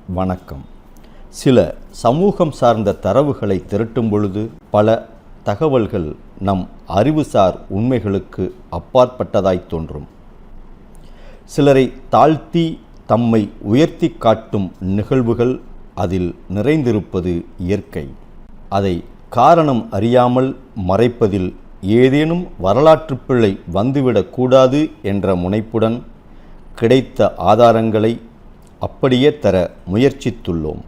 வணக்கம். சில சமூகம் சார்ந்த தரவுகளை திரட்டும் பொழுது பல தகவல்கள் நம் அறிவுசார் உண்மைகளுக்கு அப்பாற்பட்டதாய் தோன்றும். சிலரை தாழ்த்தி தம்மை உயர்த்தி காட்டும் நிகழ்வுகள் அதில் நிறைந்திருப்பது இயற்கை. அதை காரணம் அறியாமல் மறைப்பதில் ஏதேனும் வரலாற்று பிழை வந்துவிடக்கூடாது என்ற முனைப்புடன் கிடைத்த ஆதாரங்களை அப்படியே தர முயற்சித்துள்ளோம்.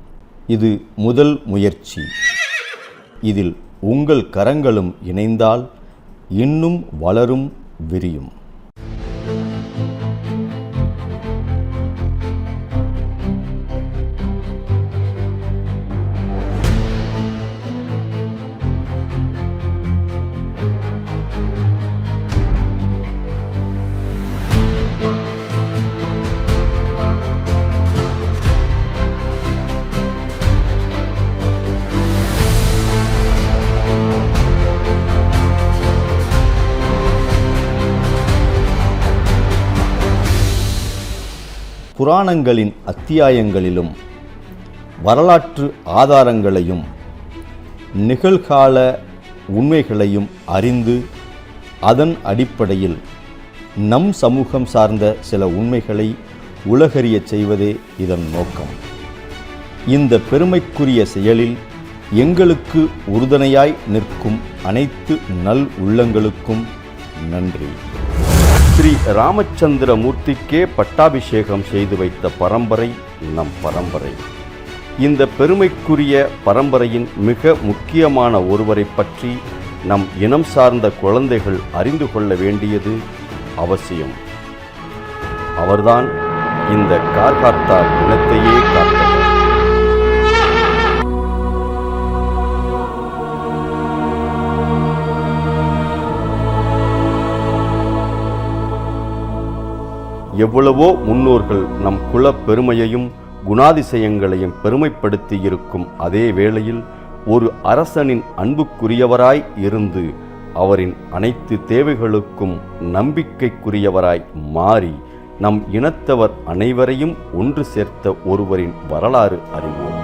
இது முதல் முயற்சி. இதில் உங்கள் கரங்களும் இணைந்தால் இன்னும் வளரும், விரியும். புராணங்களின் அத்தியாயங்களிலும் வரலாற்று ஆதாரங்களையும் நிகழ்கால உண்மைகளையும் அறிந்து அதன் அடிப்படையில் நம் சமூகம் சார்ந்த சில உண்மைகளை உலகறிய செய்வதே இதன் நோக்கம். இந்த பெருமைக்குரிய செயலில் எங்களுக்கு உறுதுணையாய் நிற்கும் அனைத்து நல் உள்ளங்களுக்கும் நன்றி. ஸ்ரீ ராமச்சந்திர மூர்த்திக்கே பட்டாபிஷேகம் செய்து வைத்த பரம்பரை நம் பரம்பரை. இந்த பெருமைக்குரிய பரம்பரையின் மிக முக்கியமான ஒருவரை பற்றி நம் இனம் சார்ந்த குழந்தைகள் அறிந்து கொள்ள வேண்டியது அவசியம். அவர்தான் இந்த கார்காத்தார் இனத்தையே காத்தவர். எவ்வளவோ முன்னோர்கள் நம் குல பெருமையையும் குணாதிசயங்களையும் பெருமைப்படுத்தி இருக்கும் அதே வேளையில் ஒரு அரசனின் அன்புக்குரியவராய் இருந்து அவரின் அனைத்து தேவைகளுக்கும் நம்பிக்கைக்குரியவராய் மாறி நம் இனத்தவர் அனைவரையும் ஒன்று சேர்த்த ஒருவரின் வரலாறு அறிவோம்.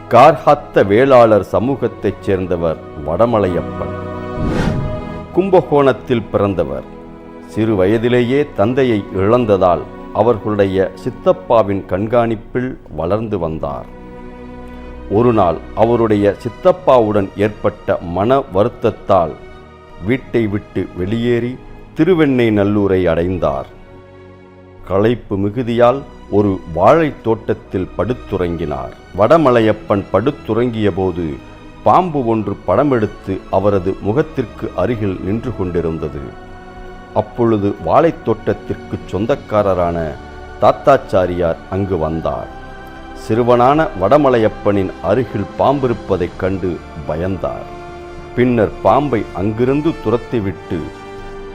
கார்காத்த வேளாளர் சமூகத்தைச் சேர்ந்தவர் வடமலையப்பன். கும்பகோணத்தில் பிறந்தவர். சிறு வயதிலேயே தந்தையை இழந்ததால் அவர்களுடைய சித்தப்பாவின் கண்காணிப்பில் வளர்ந்து வந்தார். ஒரு நாள் அவருடைய சித்தப்பாவுடன் ஏற்பட்ட மன வருத்தத்தால் வீட்டை விட்டு வெளியேறி திருவெண்ணெய்நல்லூரை அடைந்தார். களைப்பு மிகுதியால் ஒரு வாழைத் தோட்டத்தில் படுத்துறங்கினார். வடமலையப்பன் படுத்துறங்கிய போது பாம்பு ஒன்று படமெடுத்து அவரது முகத்திற்கு அருகில் நின்று கொண்டிருந்தது. அப்பொழுது வாழைத் தோட்டத்திற்கு சொந்தக்காரரான தாத்தாச்சாரியார் அங்கு வந்தார். சிறுவனான வடமலையப்பனின் அருகில் பாம்பிருப்பதைக் கண்டு பயந்தார். பின்னர் பாம்பை அங்கிருந்து துரத்திவிட்டு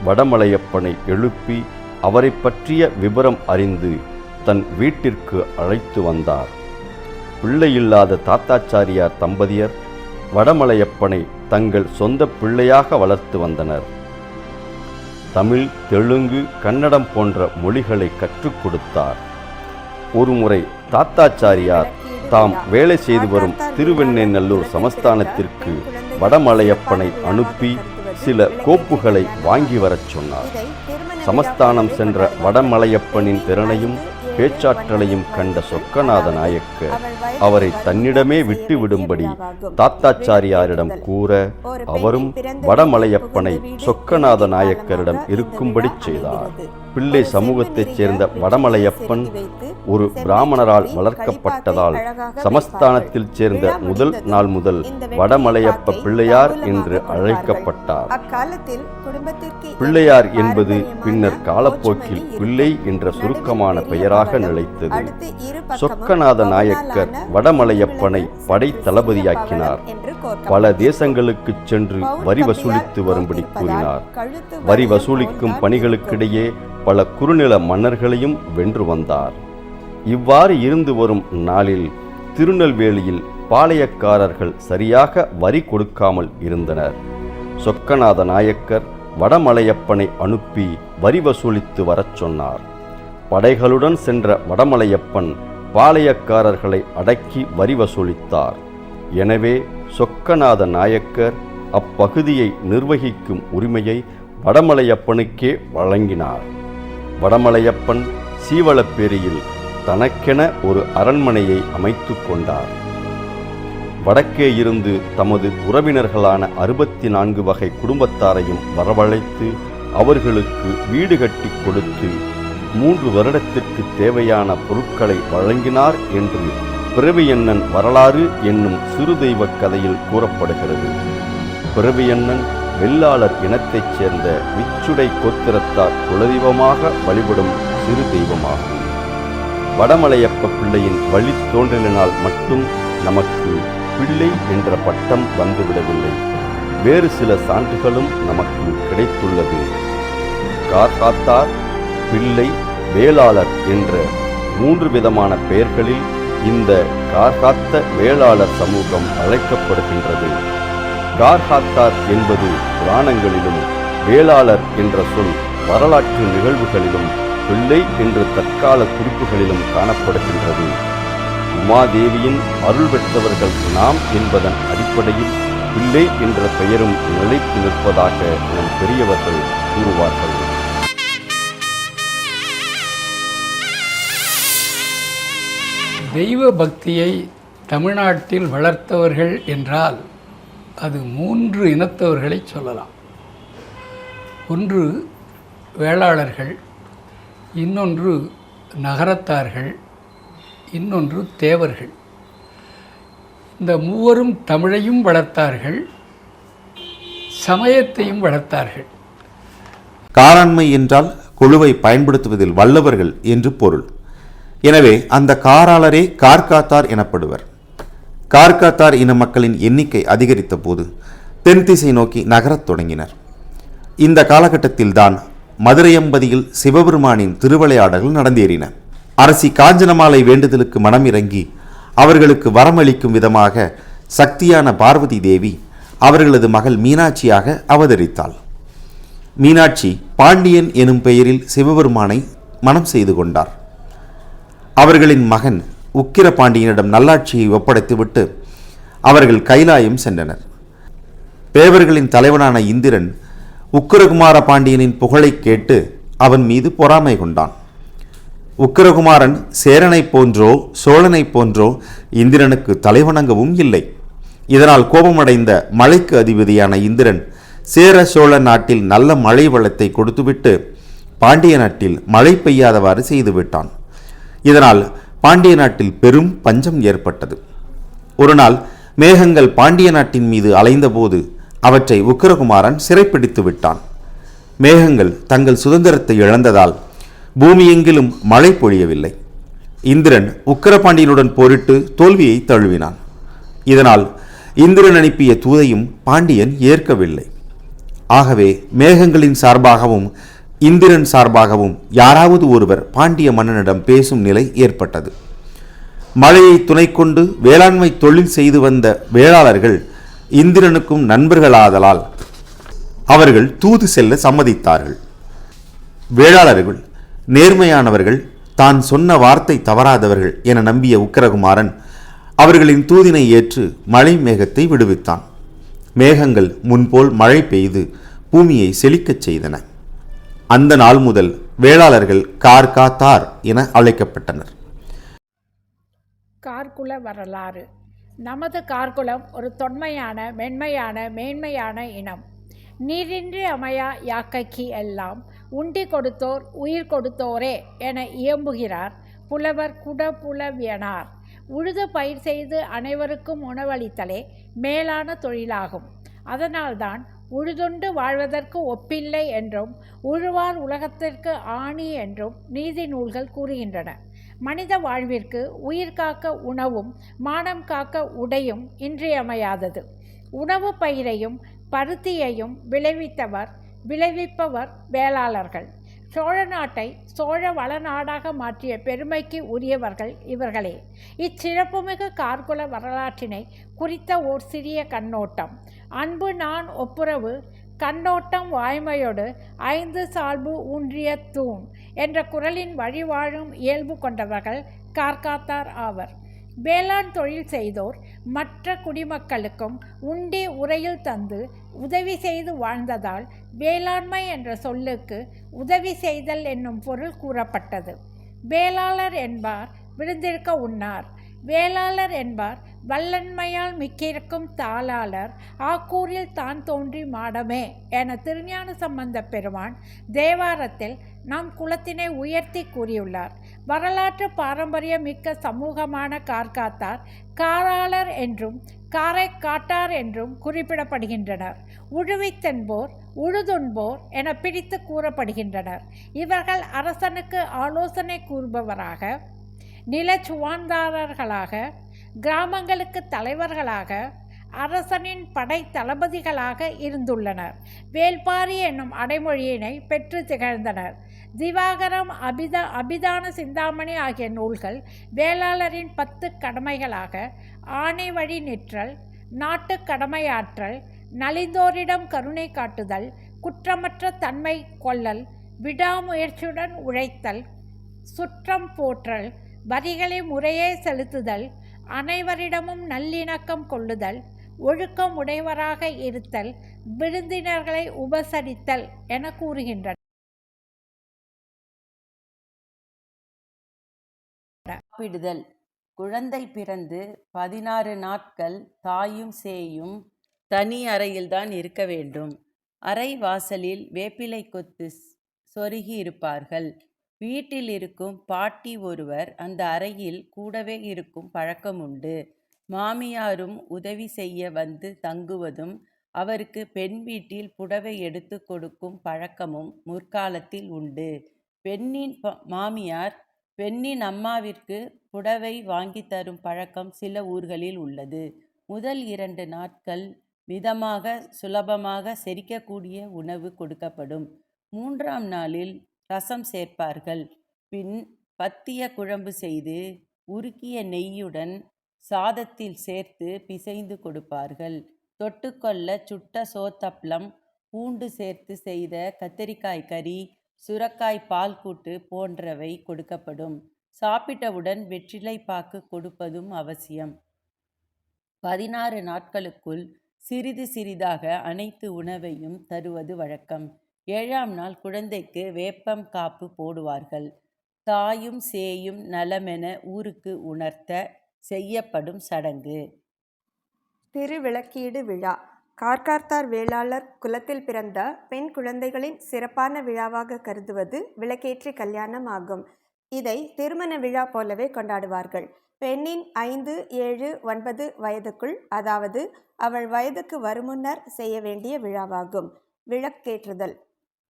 வடமலையப்பனை எழுப்பி அவரை பற்றிய விபரம் அறிந்து தன் வீட்டிற்கு அழைத்து வந்தார். பிள்ளையில்லாத தாத்தாச்சாரியார் தம்பதியர் வடமலையப்பனை தங்கள் சொந்த பிள்ளையாக வளர்த்து வந்தனர். தமிழ், தெலுங்கு, கன்னடம் போன்ற மொழிகளை கற்றுக் கொடுத்தார். ஒருமுறை தாத்தாச்சாரியார் தாம் வேலை செய்து வரும் திருவெண்ணெய்நல்லூர் சமஸ்தானத்திற்கு வடமலையப்பனை அனுப்பி சில கோப்புகளை வாங்கி வரச் சொன்னார். சமஸ்தானம் சென்ற வடமலையப்பனின் திறனையும் பேச்சாற்றலையும் கண்ட சொக்கநாத நாயக்கர் அவரை தன்னிடமே விட்டு விடும்படி தாத்தாச்சாரியாரிடம் கூற அவரும் வடமலையப்பனை சொக்கநாத நாயக்கரிடம் இருக்கும்படி செய்தார். பிள்ளை சமூகத்தைச் சேர்ந்த வடமலையப்பன் ஒரு பிராமணரால் வளர்க்கப்பட்டதால் சமஸ்தானத்தில் சேர்ந்த முதல் நாள் முதல் வடமலையப்ப பிள்ளையார் என்று அழைக்கப்பட்டார். பிள்ளையார் என்பது பின்னர் காலப்போக்கில் பிள்ளை என்ற சுருக்கமான பெயராக நிலைத்தது. சொக்கநாத நாயக்கர் வடமலையப்பனை படை தளபதியாக்கினார். பல தேசங்களுக்கு சென்று வரி வசூலித்து வரும்படி கூறினார். வரி வசூலிக்கும் பணிகளுக்கிடையே பல குறுநில மன்னர்களையும் வென்று வந்தார். இவ்வாறு இருந்து வரும் நாளில் திருநெல்வேலியில் பாளையக்காரர்கள் சரியாக வரி கொடுக்காமல் இருந்தனர். சொக்கநாத நாயக்கர் வடமலையப்பனை அனுப்பி வரி வசூலித்து வரச் சொன்னார். படைகளுடன் சென்ற வடமலையப்பன் பாளையக்காரர்களை அடக்கி வரி வசூலித்தார். எனவே சொக்கநாத நாயக்கர் அப்பகுதியை நிர்வகிக்கும் உரிமையை வடமலையப்பனுக்கே வழங்கினார். வடமலையப்பன் சீவலப்பேரியில் தனக்கென ஒரு அரண்மனையை அமைத்து கொண்டார். வடக்கே இருந்து தமது உறவினர்களான 64 வகை குடும்பத்தாரையும் வரவழைத்து அவர்களுக்கு வீடு கட்டி கொடுத்து 3 வருடத்திற்கு தேவையான பொருட்களை வழங்கினார் என்று பிறவியண்ணன் வரலாறு என்னும் சிறு தெய்வ கதையில் கூறப்படுகிறது. பிறவியண்ணன் வெள்ளாளர் இனத்தைச் சேர்ந்த விச்சுடை கோத்திரத்தார் குலதெய்வமாக வழிபடும் சிறு தெய்வமாகும். வடமலையப்ப பிள்ளையின் வழித்தோன்றலினால் மட்டும் நமக்கு பிள்ளை என்ற பட்டம் வந்துவிடவில்லை. வேறு சில சான்றுகளும் நமக்கு கிடைத்துள்ளது. கார்காத்தார், பிள்ளை, வேளாளர் என்ற 3 விதமான பெயர்களில் இந்த கார்காத்த வேளாளர் சமூகம் அழைக்கப்படுகின்றது. கார்காத்தார் என்பது புராணங்களிலும், வேளாளர் என்ற சொல் வரலாற்று நிகழ்வுகளிலும், பிள்ளை என்ற தற்கால குறிப்புகளிலும் காணப்படுகின்றது. உமாதேவியின் அருள் பெற்றவர்கள் நாம் என்பதன் அடிப்படையில் பிள்ளை என்ற பெயரும் நிலைத்து நிற்பதாக நம் பெரியவர்கள் கூறுவார்கள். தெய்வ பக்தியை தமிழ்நாட்டில் வளர்த்தவர்கள் என்றால் அது 3 இனத்தவர்களை சொல்லலாம். ஒன்று வேளாளர்கள், இன்னொன்று நகரத்தார்கள், இன்னொன்று தேவர்கள். இந்த மூவரும் தமிழையும் வளர்த்தார்கள், சமயத்தையும் வளர்த்தார்கள். காராண்மை என்றால் குழுவை பயன்படுத்துவதில் வல்லவர்கள் என்று பொருள். எனவே அந்த காராளரே கார்காத்தார் எனப்படுவர். கார்காத்தார் இன மக்களின் எண்ணிக்கை அதிகரித்த போது தென் திசை நோக்கி நகரத் தொடங்கினர். இந்த காலகட்டத்தில்தான் மதுரையம்பதியில் சிவபெருமானின் திருவிளையாடல்கள் நடந்தேறின. அரசி காஞ்சனமாலை வேண்டுதலுக்கு மனம் இறங்கி அவர்களுக்கு வரமளிக்கும் விதமாக சக்தியான பார்வதி தேவி அவர்களது மகள் மீனாட்சியாக அவதரித்தாள். மீனாட்சி பாண்டியன் எனும் பெயரில் சிவபெருமானை மனம் செய்து கொண்டார். அவர்களின் மகன் உக்கிர பாண்டியனிடம் நல்லாட்சியை ஒப்படைத்துவிட்டு அவர்கள் கைலாயம் சென்றனர். தேவர்களின் தலைவனான இந்திரன் உக்கிரகுமார பாண்டியனின் புகழை கேட்டு அவன் மீது பொறாமை கொண்டான். உக்கிரகுமாரன் சேரனை போன்றோ சோழனை போன்றோ இந்திரனுக்கு தலைவணங்கவும் இல்லை. இதனால் கோபமடைந்த மழைக்கு அதிபதியான இந்திரன் சேர சோழ நாட்டில் நல்ல மழை வளத்தை கொடுத்துவிட்டு பாண்டிய நாட்டில் மழை பெய்யாதவாறு செய்துவிட்டான். இதனால் பாண்டிய நாட்டில் பெரும் பஞ்சம் ஏற்பட்டது. ஒரு நாள் மேகங்கள் பாண்டிய நாட்டின் மீது அலைந்தபோது அவற்றை உக்கிரகுமாரன் சிறைப்பிடித்து விட்டான். மேகங்கள் தங்கள் சுதந்திரத்தை இழந்ததால் பூமியெங்கிலும் மழை பொழியவில்லை. இந்திரன் உக்கிரபாண்டியனுடன் போரிட்டு தோல்வியை தழுவினான். இதனால் இந்திரன் அனுப்பிய தூதையும் பாண்டியன் ஏற்கவில்லை. ஆகவே மேகங்களின் சார்பாகவும் இந்திரன் சார்பாகவும் யாராவது ஒருவர் பாண்டிய மன்னனிடம் பேசும் நிலை ஏற்பட்டது. மழையை துணை கொண்டு வேளாண்மை தொழில் செய்து வந்த வேளாளர்கள் இந்திரனுக்கும் நண்பர்களாதலால் அவர்கள் தூது செல்ல சம்மதித்தார்கள். வேளாளர்கள் நேர்மையானவர்கள், தான் சொன்ன வார்த்தை தவறாதவர்கள் என நம்பிய உக்கிரகுமாரன் அவர்களின் தூதினை ஏற்று மழை மேகத்தை விடுவித்தான். மேகங்கள் முன்போல் மழை பெய்து பூமியை செழிக்கச் செய்தன. அந்த நாள் முதல் வேளாளர்கள் கார்காத்தார் என அழைக்கப்பட்டனர். கார்குல வரலாறு. நமது கார்குலம் ஒரு தொன்மையான மேன்மையான இனம். நீரின்றி அமையா யாக்கைக்கு எல்லாம் உண்டி கொடுத்தோர் உயிர் கொடுத்தோரே என இயம்புகிறார் புலவர் குடபுலவியனார். உழுது பயிர் செய்து அனைவருக்கும் உணவளித்தலே மேலான தொழிலாகும். அதனால்தான் உழுதுண்டு வாழ்வதற்கு ஒப்பில்லை என்றும் உழுவார் உலகத்திற்கு ஆணி என்றும் நீதி நூல்கள் கூறுகின்றன. மனித வாழ்விற்கு உயிர் காக்க உணவும் மானம் காக்க உடையும் இன்றியமையாதது. உணவு பயிரையும் பருத்தியையும் விளைவிப்பவர் வேளாளர்கள். சோழ நாட்டை சோழ வளநாடாக மாற்றிய பெருமைக்கு உரியவர்கள் இவர்களே. இச்சிறப்புமிகு கார்குல வரலாற்றினை குறித்த ஓர் சிறிய கண்ணோட்டம். அன்பு நான் ஒப்புரவு கண்ணோட்டம் வாய்மையோடு 5 சால்பு ஊன்றிய தூண் என்ற குறளின் வழிவாழும் இயல்பு கொண்டவர்கள் கார்காத்தார் ஆவர். வேளாண் தொழில் செய்தோர் மற்ற குடிமக்களுக்கும் உண்டி உரையில் தந்து உதவி செய்து வாழ்ந்ததால் வேளாண்மை என்ற சொல்லுக்கு உதவி செய்தல் என்னும் பொருள் கூறப்பட்டது. வேளாளர் என்பார் விருந்திருக்க உண்ணார். வேளாளர் என்பார் வல்லன்மையால் மிக்கிருக்கும் தாளாளர் ஆக்கூரில் தான் தோன்றி மாடமே என திருஞான சம்பந்த பெருமான் தேவாரத்தில் நம் குலத்தினை உயர்த்தி கூறியுள்ளார். வரலாற்று பாரம்பரியம் மிக்க சமூகமான கார்காத்தார் காராளர் என்றும் காரை காட்டார் என்றும் குறிப்பிடப்படுகின்றனர். உழுவித்தென்போர் உழுதுண்போர் என பிரித்து கூறப்படுகின்றனர். இவர்கள் அரசனுக்கு ஆலோசனை கூறுபவராக, நிலச்சுவான்தாரர்களாக, கிராமங்களுக்கு தலைவர்களாக, அரசனின் படை தளபதிகளாக இருந்துள்ளனர். வேள்பாரி என்னும் அடைமொழியினை பெற்று திகழ்ந்தனர். திவாகரம், அபிதான சிந்தாமணி ஆகிய நூல்கள் வேளாளரின் 10 கடமைகளாக ஆணை வழி நிற்றல், நாட்டு கடமையாற்றல், நலிந்தோரிடம் கருணை காட்டுதல், குற்றமற்ற தன்மை கொள்ளல், விடாமுயற்சியுடன் உழைத்தல், சுற்றம் போற்றல், வரிகளை முறையே செலுத்துதல், அனைவரிடமும் நல்லிணக்கம் கொள்ளுதல், ஒழுக்கம் உடையவராக இருத்தல், விருந்தினர்களை உபசரித்தல் என கூறுகின்றனர். சாப்பிடுதல். குழந்தை பிறந்து 16 நாட்கள் தாயும் சேயும் தனி அறையில்தான் இருக்க வேண்டும். அறை வாசலில் வேப்பிலை கொத்து சொருகி இருப்பார்கள். வீட்டில் இருக்கும் பாட்டி ஒருவர் அந்த அறையில் கூடவே இருக்கும் பழக்கம் உண்டு. மாமியாரும் உதவி செய்ய வந்து தங்குவதும் அவருக்கு பெண் வீட்டில் புடவை எடுத்து கொடுக்கும் பழக்கமும் முற்காலத்தில் உண்டு. பெண்ணின் மாமியார் பெண்ணின் அம்மாவிற்கு புடவை வாங்கி தரும் பழக்கம் சில ஊர்களில் உள்ளது. முதல் 2 நாட்கள் மிதமாக சுலபமாக செரிக்கக்கூடிய உணவு கொடுக்கப்படும். 3ஆம் நாளில் ரசம் சேர்ப்பார்கள். பின் பத்திய குழம்பு செய்து உருக்கிய நெய்யுடன் சாதத்தில் சேர்த்து பிசைந்து கொடுப்பார்கள். தொட்டுக்கொள்ள சுட்ட சோத்தப்பளம், பூண்டு சேர்த்து செய்த கத்தரிக்காய் கறி, சுரக்காய் பால் கூட்டு போன்றவை கொடுக்கப்படும். சாப்பிட்டவுடன் வெற்றிலை பாக்கு கொடுப்பதும் அவசியம். 16 நாட்களுக்குள் சிறிது சிறிதாக அனைத்து உணவையும் தருவது வழக்கம். 7ஆம் நாள் குழந்தைக்கு வேப்பம் காப்பு போடுவார்கள். தாயும் சேயும் நலமென ஊருக்கு உணர்த்த செய்யப்படும் சடங்கு. திருவிளக்கீடு விழா. கார்காத்தார் வேளாளர் குலத்தில் பிறந்த பெண் குழந்தைகளின் சிறப்பான விழாவாக கருதுவது விளக்கேற்றி கல்யாணம் ஆகும். இதை திருமண விழா போலவே கொண்டாடுவார்கள். பெண்ணின் 5, 7, 9 வயதுக்குள், அதாவது அவள் வயதுக்கு வருமுன்னர் செய்ய வேண்டிய விழாவாகும். விளக்கேற்றுதல்.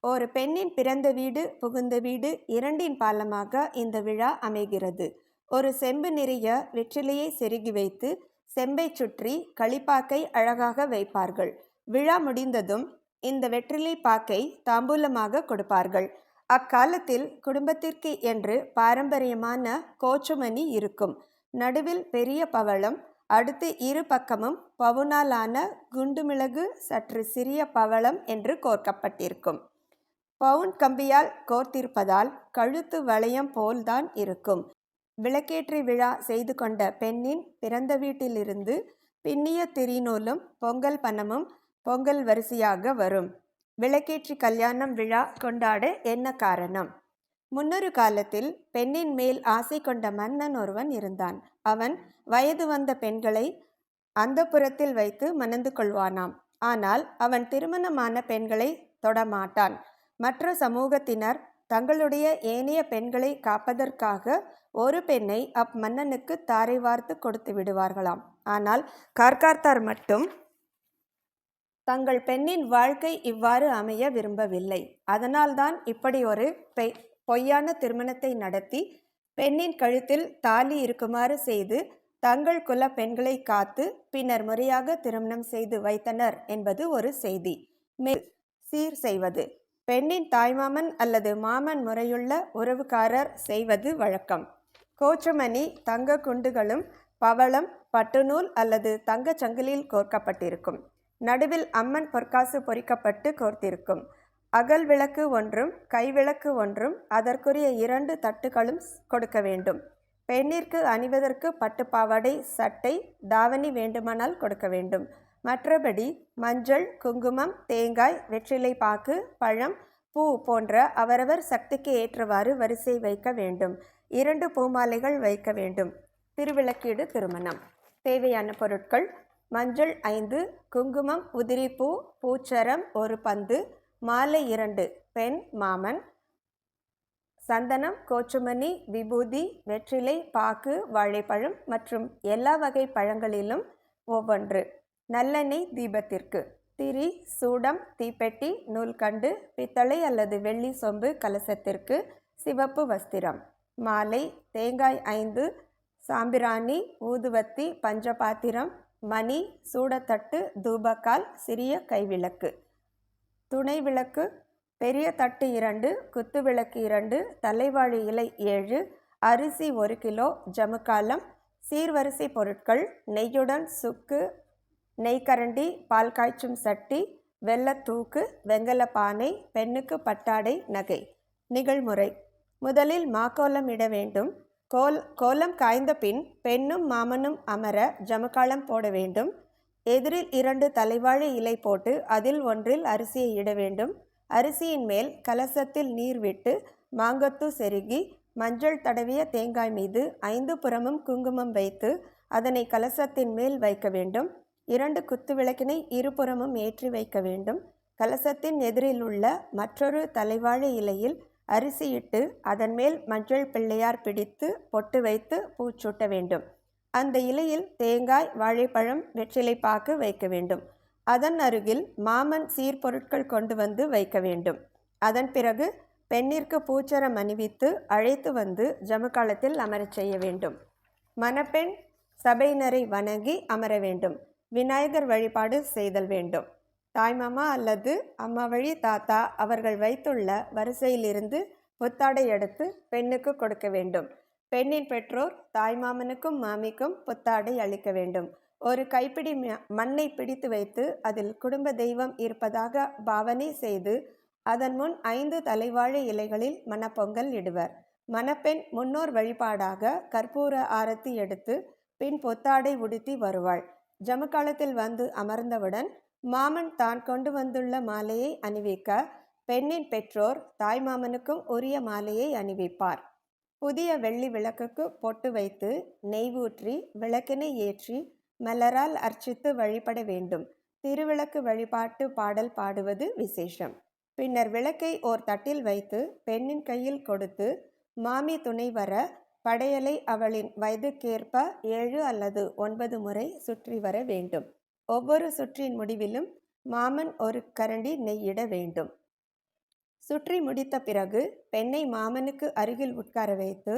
ஒரு பெண்ணின் பிறந்த வீடு, புகுந்த வீடு இரண்டின் பாலமாக இந்த விழா அமைகிறது. ஒரு செம்பு நிறைய வெற்றிலையை செருகி வைத்து செம்பை சுற்றி களிப்பாக்கை அழகாக வைப்பார்கள். விழா முடிந்ததும் இந்த வெற்றிலை பாக்கை தாம்பூலமாக கொடுப்பார்கள். அக்காலத்தில் குடும்பத்திற்கு என்று பாரம்பரியமான கோச்சுமணி இருக்கும். நடுவில் பெரிய பவளம், அடுத்து 2 பக்கமும் பவுனாலான குண்டுமிளகு சற்று சிறிய பவளம் என்று கோர்க்கப்பட்டிருக்கும். பவுன் கம்பியால் கோர்த்திருப்பதால் கழுத்து வளையம் போல்தான் இருக்கும். விளக்கேற்றி விழா செய்து கொண்ட பெண்ணின் பிறந்த வீட்டிலிருந்து பின்னிய திரிநூலும் பொங்கல் பணமும் பொங்கல் வரிசையாக வரும். விளக்கேற்றி கல்யாணம் விழா கொண்டாட என்ன காரணம்? முன்னொரு காலத்தில் பெண்ணின் மேல் ஆசை கொண்ட மன்னன் ஒருவன் இருந்தான். அவன் வயது வந்த பெண்களை அந்தப்புரத்தில் வைத்து மணந்து கொள்வானாம். ஆனால் அவன் திருமணமான பெண்களை தொடமாட்டான். மற்ற சமூகத்தினர் தங்களுடைய ஏனைய பெண்களை காப்பதற்காக ஒரு பெண்ணை அம்மன்னனுக்கு தாரை வார்த்து கொடுத்து விடுவார்களாம். ஆனால் கார்காத்தார் மட்டும் தங்கள் பெண்ணின் வாழ்க்கை இவ்வாறு அமைய விரும்பவில்லை. அதனால்தான் இப்படி ஒரு பொய்யான திருமணத்தை நடத்தி பெண்ணின் கழுத்தில் தாலி இருக்குமாறு செய்து தங்கள் குல பெண்களை காத்து பின்னர் முறையாக திருமணம் செய்து வைத்தனர் என்பது ஒரு செய்தி. சீர் செய்வது. பெண்ணின் தாய்மாமன் அல்லது மாமன் முறையுள்ள உறவுக்காரர் செய்வது வழக்கம். கோச்சுமணி தங்க குண்டுகளும் பவளம், பட்டுநூல் அல்லது தங்கச் சங்கிலியில் கோர்க்கப்பட்டிருக்கும். நடுவில் அம்மன் பொற்காசு பொறிக்கப்பட்டு கோர்த்திருக்கும். அகல் விளக்கு ஒன்றும் கைவிளக்கு ஒன்றும் அதற்குரிய 2 தட்டுகளும் கொடுக்க வேண்டும். பெண்ணிற்கு அணிவதற்கு பட்டுப்பாவாடை, சட்டை, தாவணி வேண்டுமானால் கொடுக்க வேண்டும். மற்றபடி மஞ்சள், குங்குமம், தேங்காய், வெற்றிலை பாக்கு, பழம், பூ போன்ற அவரவர் சக்திக்கு ஏற்றவாறு வரிசை வைக்க வேண்டும். 2 பூமாலைகள் வைக்க வேண்டும். திருவிளக்கீடு திருமணம். தேவையான பொருட்கள்: மஞ்சள் 5, குங்குமம், உதிரிப்பூ, பூச்சரம் 1 பந்து, மாலை 2, பெண் மாமன், சந்தனம், கோச்சுமணி, விபூதி, வெற்றிலை பாக்கு, வாழைப்பழம் மற்றும் எல்லா வகை பழங்களிலும் ஒவ்வொன்று, நல்லெண்ணெய் தீபத்திற்கு, திரி, சூடம், தீப்பெட்டி, நூல்கண்டு, பித்தளை அல்லது வெள்ளி சொம்பு கலசத்திற்கு, சிவப்பு வஸ்திரம், மாலை, தேங்காய் 5, சாம்பிராணி, ஊதுவத்தி, பஞ்சபாத்திரம், மணி, சூடத்தட்டு, தூபக்கால், சிறிய கைவிளக்கு, துணை விளக்கு, பெரிய தட்டு 2, குத்து விளக்கு 2, தலைவாழை இலை 7, அரிசி 1 கிலோ, ஜமுக்காலம், சீர்வரிசை பொருட்கள்: நெய்யுடன் சுக்கு, நெய்க்கரண்டி, பால் காய்ச்சும் சட்டி, வெள்ளத்தூக்கு, வெங்கல பானை, பெண்ணுக்கு பட்டாடை, நகை. நிகழ்முறை: முதலில் மாக்கோலம் இட வேண்டும். கோலம் காய்ந்த பின் பெண்ணும் மாமனும் அமர ஜமுக்காலம் போட வேண்டும். எதிரில் 2 தலைவாழை இலை போட்டு அதில் ஒன்றில் அரிசியை இட வேண்டும். அரிசியின் மேல் கலசத்தில் நீர் விட்டு மாங்கொத்து செருகி மஞ்சள் தடவிய தேங்காய் மீது 5 புறமும் குங்குமம் வைத்து அதனை கலசத்தின் மேல் வைக்க வேண்டும். 2 குத்து விளக்கினை இருபுறமும் ஏற்றி வைக்க வேண்டும். கலசத்தின் எதிரில் உள்ள மற்றொரு தலைவாழை இலையில் அரிசியிட்டு அதன் மேல் மஞ்சள் பிள்ளையார் பிடித்து பொட்டு வைத்து பூச்சூட்ட வேண்டும். அந்த இலையில் தேங்காய், வாழைப்பழம், வெற்றிலை பாக்கு வைக்க வேண்டும். அதன் அருகில் மாமன் சீர்பொருட்கள் கொண்டு வந்து வைக்க வேண்டும். அதன் பிறகு பெண்ணிற்கு பூச்சரம் அணிவித்து அழைத்து வந்து ஜமுக்காலத்தில் அமரச் செய்ய வேண்டும். மணப்பெண் சபையினரை வணங்கி அமர வேண்டும். விநாயகர் வழிபாடு செய்தல் வேண்டும். தாய்மாமா அல்லது அம்மா வழி தாத்தா அவர்கள் வைத்துள்ள வரிசையிலிருந்து புத்தாடை எடுத்து பெண்ணுக்கு கொடுக்க வேண்டும். பெண்ணின் பெற்றோர் தாய்மாமனுக்கும் மாமிக்கும் புத்தாடை அளிக்க வேண்டும். ஒரு கைப்பிடி மண்ணை பிடித்து வைத்து அதில் குடும்ப தெய்வம் இருப்பதாக பாவனை செய்து அதன் முன் 5 தலைவாழை இலைகளில் மணப்பொங்கல் இடுவர். மணப்பெண் முன்னோர் வழிபாடாக கற்பூர ஆரத்தி எடுத்து பின் புத்தாடை உடுத்தி வருவாள். ஜமுக்காலத்தில் வந்து அமர்ந்தவுடன் மாமன் தான் கொண்டு வந்துள்ள மாலையை அணிவிக்க பெண்ணின் பெற்றோர் தாய்மாமனுக்கும் உரிய மாலையை அணிவிப்பார். புதிய வெள்ளி விளக்குக்கு பொட்டு வைத்து நெய் ஊற்றி விளக்கினை ஏற்றி மலரால் அர்ச்சித்து வழிபட வேண்டும். திருவிளக்கு வழிபாட்டு பாடல் பாடுவது விசேஷம். பின்னர் விளக்கை ஓர் தட்டில் வைத்து பெண்ணின் கையில் கொடுத்து மாமி துணை வர படையலை அவளின் வயதுக்கேற்ப 7 அல்லது 9 முறை சுற்றி வர வேண்டும். ஒவ்வொரு சுற்றின் முடிவிலும் மாமன் ஒரு கரண்டி நெய்யிட வேண்டும். சுற்றி முடித்த பிறகு பெண்ணை மாமனுக்கு அருகில் உட்கார வைத்து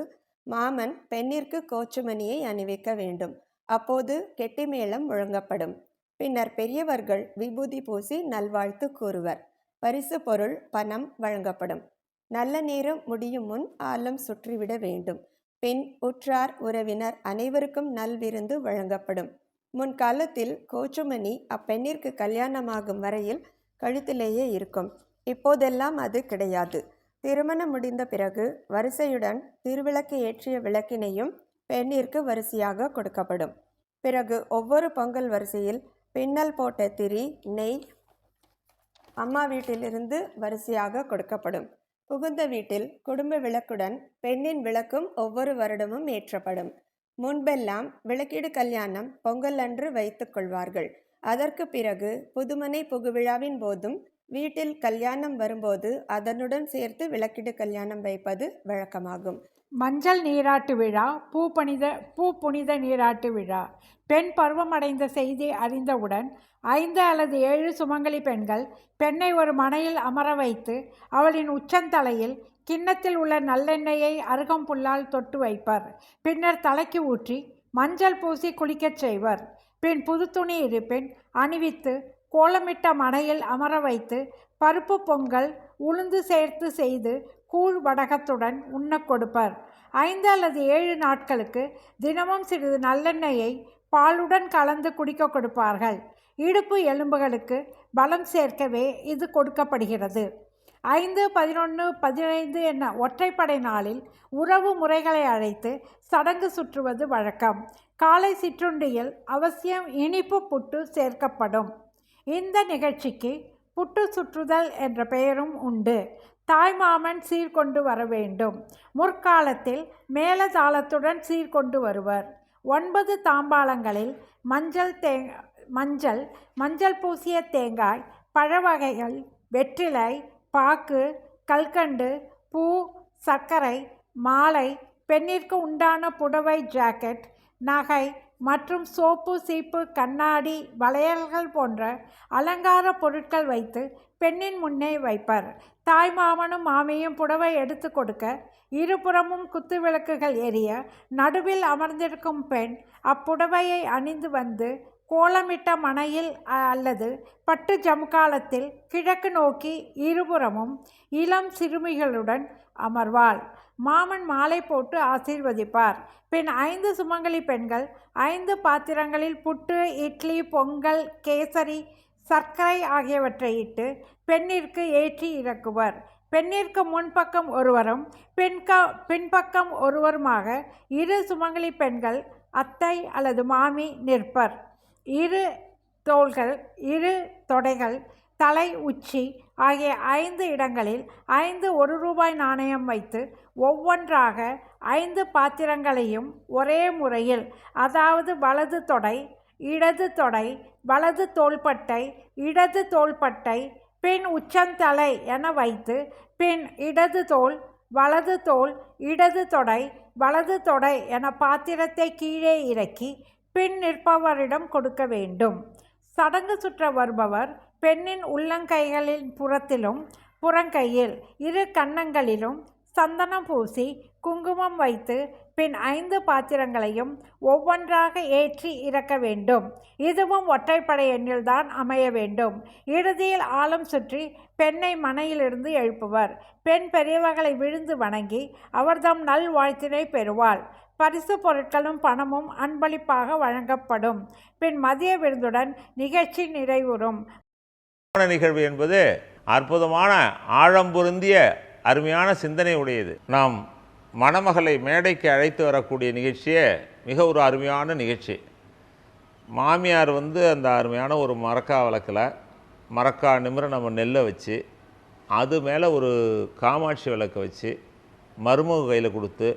மாமன் பெண்ணிற்கு கோச்சுமணியை அணிவிக்க வேண்டும். அப்போது கெட்டிமேளம் முழங்கப்படும். பின்னர் பெரியவர்கள் விபூதி பூசி நல்வாழ்த்து கூறுவர். பரிசு பொருள் பணம் வழங்கப்படும். நல்ல நேரம் முடியும் முன் ஆலம் சுற்றிவிட வேண்டும். பின் உற்றார் உறவினர் அனைவருக்கும் நல்விருந்து வழங்கப்படும். முன்காலத்தில் கோச்சுமணி அப்பெண்ணிற்கு கல்யாணமாகும் வரையில் கழுத்திலேயே இருக்கும். இப்போதெல்லாம் அது கிடையாது. திருமணம் முடிந்த பிறகு வரிசையுடன் திருவிளக்கு ஏற்றிய விளக்கினையும் பெண்ணிற்கு வரிசையாக கொடுக்கப்படும். பிறகு ஒவ்வொரு பொங்கல் வரிசையில் பின்னல் போட்ட திரி, நெய் அம்மா வீட்டிலிருந்து வரிசையாக கொடுக்கப்படும். புகுந்த வீட்டில் குடும்ப விளக்குடன் பெண்ணின் விளக்கும் ஒவ்வொரு வருடமும் ஏற்றப்படும். முன்பெல்லாம் விளக்கீடு கல்யாணம் பொங்கல் அன்று வைத்துக் கொள்வார்கள். அதற்கு பிறகு புதுமனை புகுவிழாவின் போதும் வீட்டில் கல்யாணம் வரும்போது அதனுடன் சேர்த்து விளக்கீடு கல்யாணம் வைப்பது வழக்கமாகும். மஞ்சள் நீராட்டு விழா, பூ புனித நீராட்டு விழா. பெண் பருவமடைந்த செய்தி அறிந்தவுடன் 5 அல்லது 7 சுமங்கலி பெண்கள் பெண்ணை ஒரு மணையில் அமர வைத்து அவளின் உச்சந்தலையில் கிண்ணத்தில் உள்ள நல்லெண்ணெயை அருகம்புல்லால் தொட்டு வைப்பர். பின்னர் தலைக்கு ஊற்றி மஞ்சள் பூசி குளிக்கச் செய்வர். பின் புது துணி இருப்பின் அணிவித்து கோலமிட்ட மணையில் அமர வைத்து பருப்பு பொங்கல் உளுந்து சேர்த்து செய்து கூழ் வடகத்துடன் உண்ண கொடுப்பர். 5 அல்லது 7 நாட்களுக்கு தினமும் சிறிது நல்லெண்ணெயை பாலுடன் கலந்து குடிக்க கொடுப்பார்கள். இடுப்பு எலும்புகளுக்கு பலம் சேர்க்கவே இது கொடுக்கப்படுகிறது. 5, 11, 15 என ஒற்றைப்படை நாளில் உறவு முறைகளை அழைத்து சடங்கு சுற்றுவது வழக்கம். காலை சிற்றுண்டியில் அவசியம் இனிப்பு புட்டு சேர்க்கப்படும். இந்த நிகழ்ச்சிக்கு புட்டு சுற்றுதல் என்ற பெயரும் உண்டு. தாய்மாமன் சீர்கொண்டு வர வேண்டும். முற்காலத்தில் மேளதாளத்துடன் சீர்கொண்டு வருவர். 9 தாம்பாளங்களில் மஞ்சள் பூசிய தேங்காய், பழவகைகள், வெற்றிலை, பாக்கு, கல்கண்டு, பூ, சர்க்கரை, மாலை, பெண்ணிற்கு உண்டான புடவை, ஜாக்கெட், நகை மற்றும் சோப்பு, சீப்பு, கண்ணாடி, வளையல்கள் போன்ற அலங்கார பொருட்கள் வைத்து பெண்ணின் முன்னே வைப்பர். தாய்மாமனும் மாமியும் புடவை எடுத்து கொடுக்க, இருபுறமும் குத்துவிளக்குகள் எரிய, நடுவில் அமர்ந்திருக்கும் பெண் அப்புடவையை அணிந்து வந்து கோலமிட்ட மணையில் அல்லது பட்டு ஜமுக்காலத்தில் கிழக்கு நோக்கி இருபுறமும் இளம் சிறுமிகளுடன் அமர்வாள். மாமன் மாலை போட்டு ஆசீர்வதிப்பார். பின் 5 சுமங்கலி பெண்கள் 5 பாத்திரங்களில் புட்டு, இட்லி, பொங்கல், கேசரி, சர்க்கரை ஆகியவற்றை இட்டு பெண்ணிற்கு ஏற்றி இறக்குவர். பெண்ணிற்கு முன்பக்கம் ஒருவரும் பின்பக்கம் ஒருவருமாக 2 சுமங்கலி பெண்கள், அத்தை அல்லது மாமி நிற்பர். 2 தோள்கள், 2 தொடைகள், தலை, உச்சி ஆகிய 5 இடங்களில் 5 1 நாணயம் வைத்து ஒவ்வொன்றாக 5 பாத்திரங்களையும் ஒரே முறையில், அதாவது வலது தொடை, இடது தொடை, வலது தோள்பட்டை, இடது தோள்பட்டை, பின் உச்சந்தலை என வைத்து, பின் இடது தோள், வலது தோள், இடது தொடை, வலது தொடை என பாத்திரத்தை கீழே இறக்கி பின் நிற்பவரிடம் கொடுக்க வேண்டும். சடங்கு சுற்ற வருபவர் பெண்ணின் உள்ளங்கைகளின் புறத்திலும் புறங்கையில் 2 கன்னங்களிலும் சந்தனம் பூசி குங்குமம் வைத்து பின் 5 பாத்திரங்களையும் ஒவ்வொன்றாக ஏற்றி இறக்க வேண்டும். இதுவும் ஒற்றைப்படை எண்ணில்தான் அமைய வேண்டும். இறுதியில் ஆலம் சுற்றி பெண்ணை மனையிலிருந்து எழுப்புவர். பெண் பெரியவர்களை விழுந்து வணங்கி அவர்தம் நல்வாழ்த்தினை பெறுவாள். பரிசு பொருட்களும் பணமும் அன்பளிப்பாக வழங்கப்படும். பின் மதிய விருந்துடன் நிகழ்ச்சி நிறைவுறும். நிகழ்வு என்பது அற்புதமான ஆழம் பொருந்திய அருமையான சிந்தனை உடையது. நாம் மணமகளை மேடைக்கு அழைத்து வரக்கூடிய நிகழ்ச்சியே மிக ஒரு அருமையான நிகழ்ச்சி. மாமியார் அந்த அருமையான ஒரு மரக்கா விளக்கில் மரக்கா நிமிர நம்ம நெல்லை வச்சு, அது மேலே ஒரு காமாட்சி விளக்கை வச்சு மருமக கையில் கொடுத்து,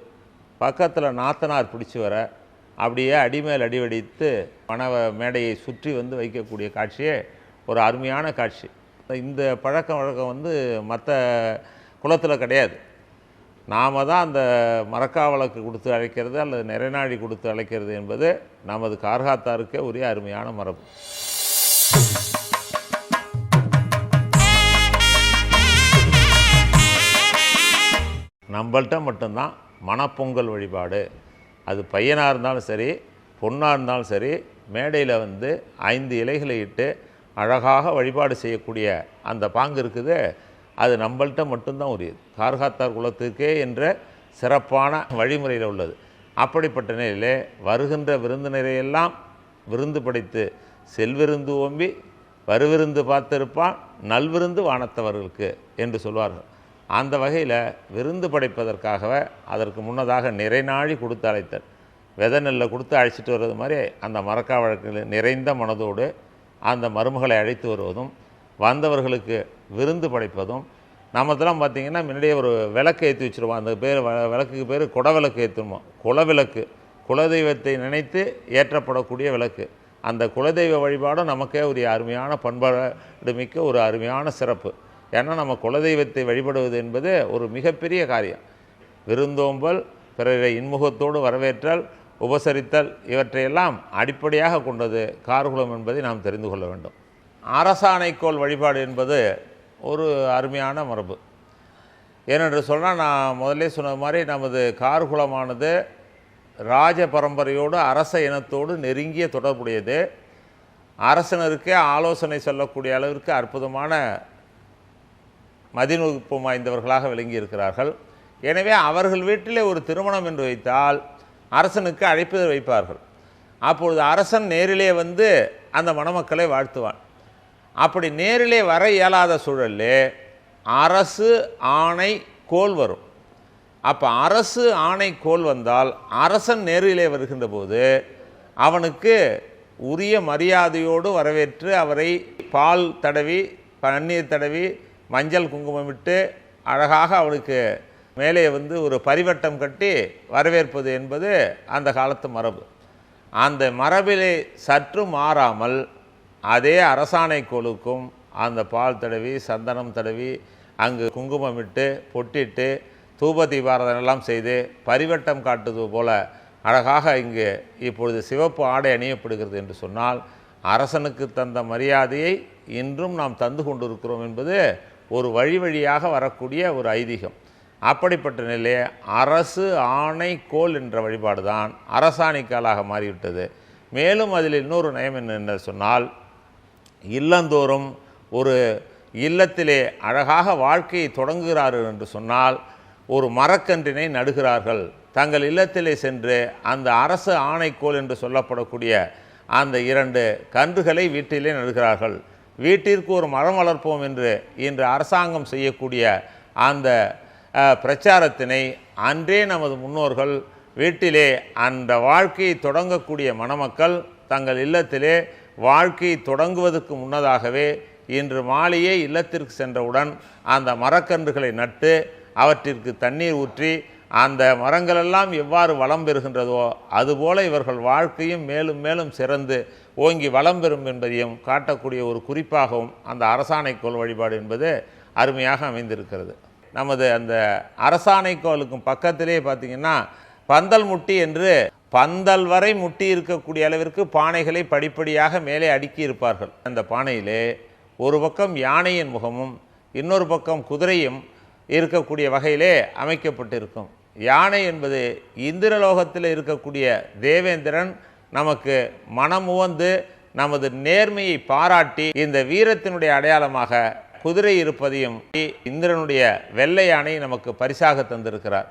பக்கத்தில் நாத்தனார் பிடிச்சி வர அப்படியே அடிமேல் அடி வடித்து மணவ மேடையை சுற்றி வைக்கக்கூடிய காட்சியே ஒரு அருமையான காட்சி. இந்த பழக்கம் வழக்கம் மற்ற குலத்தில் கிடையாது. நாம் தான் அந்த மரக்கா விளக்கு கொடுத்து அழைக்கிறது அல்லது நிறைநாழி கொடுத்து அழைக்கிறது என்பது நமது கார்காத்தாருக்கே உரிய அருமையான மரபு. நம்மள்கிட்ட மட்டும்தான் மணப்பொங்கல் வழிபாடு, அது பையனாக இருந்தாலும் சரி பொண்ணாக இருந்தாலும் சரி, மேடையில் 5 இலைகளை இட்டு அழகாக வழிபாடு செய்யக்கூடிய அந்த பாங்கு இருக்குது. அது நம்மள்கிட்ட மட்டும்தான் உரியது. கார்காத்தார் குலத்துக்கே என்ற சிறப்பான வழிமுறையில் உள்ளது. அப்படிப்பட்ட நிலையிலே வருகின்ற விருந்தினரையெல்லாம் விருந்து படைத்து செல்விருந்து ஓம்பி வருவிருந்து பார்த்திருப்பான் நல்விருந்து வானத்தவர்களுக்கு என்று சொல்வார்கள். அந்த வகையில் விருந்து படைப்பதற்காகவே அதற்கு முன்னதாக நிறைநாழி கொடுத்து அழைத்தல், விதை நெல்லை கொடுத்து அழைச்சிட்டு வருவது மாதிரி அந்த மரக்கா வழக்கில் நிறைந்த மனதோடு அந்த மருமகளை அழைத்து வருவதும் வந்தவர்களுக்கு விருந்து படைப்பதும். நம்மதெல்லாம் பார்த்திங்கன்னா முன்னாடியே ஒரு விளக்கு ஏற்றி வச்சுருவோம். அந்த விளக்குக்கு பேர் குடவிளக்கு ஏற்றுவோம். குலவிளக்கு, குலதெய்வத்தை நினைத்து ஏற்றப்படக்கூடிய விளக்கு. அந்த குலதெய்வ வழிபாடும் நமக்கே ஒரு அருமையான பண்பாடு மிக்க ஒரு அருமையான சிறப்பு. ஏன்னா நம்ம குலதெய்வத்தை வழிபடுவது என்பது ஒரு மிகப்பெரிய காரியம். விருந்தோம்பல், பிறரை இன்முகத்தோடு வரவேற்றல், உபசரித்தல் இவற்றையெல்லாம் அடிப்படையாக கொண்டது கார்குலம் என்பதை நாம் தெரிந்து கொள்ள வேண்டும். அரசாணைக்கோள் வழிபாடு என்பது ஒரு அருமையான மரபு. ஏனென்று சொன்னால், நான் முதலே சொன்ன மாதிரி நமது கார்குலமானது ராஜ பரம்பரையோடு அரச இனத்தோடு நெருங்கிய தொடர்புடையது. அரசனருக்கே ஆலோசனை சொல்லக்கூடிய அளவிற்கு அற்புதமான மதிநுட்பம் வாய்ந்தவர்களாக விளங்கியிருக்கிறார்கள். எனவே அவர்கள் வீட்டிலே ஒரு திருமணம் என்று வைத்தால் அரசனுக்கு அழைப்பு வைப்பார்கள். அப்பொழுது அரசன் நேரிலே அந்த மணமக்களை வாழ்த்துவான். அப்படி நேரிலே வர இயலாத சூழலில் அரசு ஆணை கோல் வரும். அப்போ அரசு ஆணை கோல் வந்தால் அரசன் நேரிலே வருகின்ற போது அவனுக்கு உரிய மரியாதையோடு வரவேற்று அவரை பால் தடவி பன்னீர் தடவி மஞ்சள் குங்குமமிட்டு அழகாக அவனுக்கு மேலே ஒரு பரிவட்டம் கட்டி வரவேற்பது என்பது அந்த காலத்து மரபு. அந்த மரபிலே சற்று மாறாமல் அதே அரசாணை கோலுக்கும் அந்த பால் தடவி சந்தனம் தடவி அங்கு குங்குமமிட்டு பொட்டிட்டு தூப தீபாராதனை எல்லாம் செய்து பரிவட்டம் காட்டுவது போல அழகாக இங்கு இப்பொழுது சிவப்பு ஆடை அணியப்படுகிறது என்று சொன்னால் அரசனுக்கு தந்த மரியாதையை இன்றும் நாம் தந்து கொண்டிருக்கிறோம் என்பது ஒரு வழி வழியாக வரக்கூடிய ஒரு ஐதீகம். அப்படிப்பட்ட நிலையே அரசு ஆணை கோல் என்ற வழிபாடு தான் அரசாணிக்காலாக மாறிவிட்டது. மேலும் அதில் இன்னொரு நயம் என்ன சொன்னால், இல்லந்தோறும் ஒரு இல்லத்திலே அழகாக வாழ்க்கையை தொடங்குகிறார்கள் என்று சொன்னால் ஒரு மரக்கன்றினை நடுகிறார்கள். தங்கள் இல்லத்திலே சென்று அந்த அரசு ஆணைக்கோல் என்று சொல்லப்படக்கூடிய அந்த 2 கன்றுகளை வீட்டிலே நடுகிறார்கள். வீட்டிற்கு ஒரு மரம் வளர்ப்போம் என்று இன்று அரசாங்கம் செய்யக்கூடிய அந்த பிரச்சாரத்தினை அன்றே நமது முன்னோர்கள் வீட்டிலே அந்த வாழ்க்கையை தொடங்கக்கூடிய மணமக்கள் தங்கள் இல்லத்திலே வாழ்க்கையை தொடங்குவதற்கு முன்னதாகவே இன்று மாலையே இல்லத்திற்கு சென்றவுடன் அந்த மரக்கன்றுகளை நட்டு அவற்றிற்கு தண்ணீர் ஊற்றி அந்த மரங்களெல்லாம் எவ்வாறு வளம் பெறுகின்றதோ அதுபோல இவர்கள் வாழ்க்கையும் மேலும் மேலும் சிறந்து ஓங்கி வளம் பெறும் என்பதையும் காட்டக்கூடிய ஒரு குறிப்பாகவும் அந்த அரசாணைக்கோள் வழிபாடு என்பது அருமையாக அமைந்திருக்கிறது. நமது அந்த அரசாணைக்கோளுக்கும் பக்கத்திலே பார்த்திங்கன்னா பந்தல் முட்டி என்று பந்தல் வரை முட்டி இருக்கக்கூடிய அளவிற்கு பானைகளை படிப்படியாக மேலே அடுக்கி இருப்பார்கள். அந்த பானையிலே ஒரு பக்கம் யானையின் முகமும் இன்னொரு பக்கம் குதிரையும் இருக்கக்கூடிய வகையிலே அமைக்கப்பட்டிருக்கும். யானை என்பது இந்திரலோகத்தில் இருக்கக்கூடிய தேவேந்திரன் நமக்கு மனமுவந்து நமது நேர்மையை பாராட்டி இந்த வீரத்தினுடைய அடையாளமாக குதிரை இருப்பதையும் இந்திரனுடைய வெள்ளை யானை நமக்கு பரிசாக தந்திருக்கிறார்.